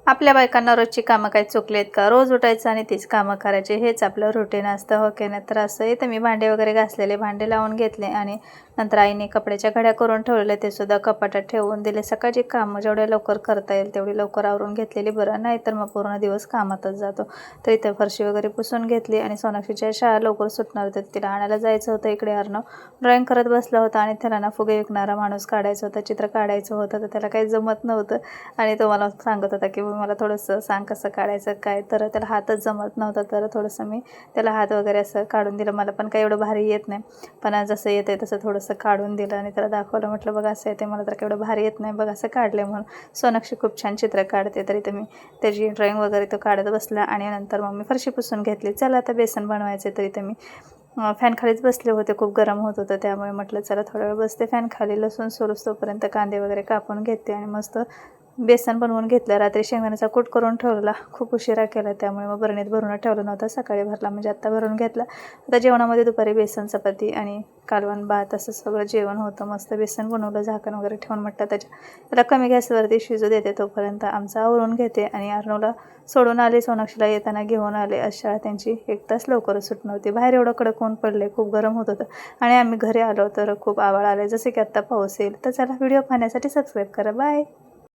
आपल्या बायकांना रोजची कामं काही चुकली आहेत का? रोज उठायचं आणि तीच कामं करायची हेच आपलं रुटीन असतं, हो की नाही? तर असं इथं मी भांडे वगैरे घासलेले, भांडे लावून घेतले आणि नंतर आईने कपड्याच्या घड्या करून ठेवलेल्या, ते सुद्धा कपाटात ठेवून दिले. सकाळची कामं जेवढ्या लवकर करता येईल तेवढी लवकर आवरून घेतलेली बरं, नाही तर मग पूर्ण दिवस कामातच जातो. तर इथं फरशी वगैरे पुसून घेतली आणि सोनाक्षीच्या शाळा लवकर सुटणार होत्या, तिला आणायला जायचं होतं. इकडे अर्णव ड्रॉइंग करत बसला होता आणि त्याला ना फुगे विकणारा माणूस काढायचा होता, चित्र काढायचं होतं, तर त्याला काही जमत नव्हतं आणि तो मला सांगत होता की मला थोडंसं सांग कसं काढायचं काय. तर त्याला हातच जमत नव्हता, तर थोडंसं मी त्याला हात वगैरे असं काढून दिलं. मला पण काही एवढं भारी येत नाही, पण जसं येतं तसं थोडंसं काढून दिलं आणि त्याला दाखवलं. म्हटलं बघा असं येते, मला तर काही एवढं भारी येत नाही, बघ असं काढलं म्हणून. सोनाक्षी खूप छान चित्र काढते, तरी तर मी त्याची ड्रॉइंग वगैरे तो काढत बसला आणि नंतर मग मी फरशी पुसून घेतली. चला आता बेसन बनवायचे, तरी तर मी फॅन खालीच बसले होते, खूप गरम होत होतं, त्यामुळे म्हटलं चला थोडा वेळ बसते फॅन खाली. लसूण सोलूस तोपर्यंत कांदे वगैरे कापून घेते आणि मस्त बेसन बनवून घेतलं. रात्री शेंगदाण्याचा कूट करून ठेवला, खूप उशिरा केला, त्यामुळे मग बरणीत भरून ठेवलं नव्हतं, सकाळी भरला म्हणजे आत्ता भरून घेतला. आता जेवणामध्ये दुपारी बेसन चपाती आणि कालवण भात असं सगळं जेवण होतं. मस्त बेसन बनवलं, झाकण वगैरे ठेवून. म्हटलं त्याला कमी गॅसवरती शिजू देते, तोपर्यंत आमचं आवरून घेते. आणि अर्णवला सोडून आले, सोनाक्षीला येताना घेऊन आले. अशा त्यांची 1 तास लवकरच सुटणं होती. बाहेर एवढं कडक ऊन पडले, खूप गरम होत होतं आणि आम्ही घरी आलो तर खूप आभाळ आले, जसे की आत्ता पाऊस येईल. तर चला, व्हिडिओ पाहण्यासाठी सबस्क्राईब करा. बाय.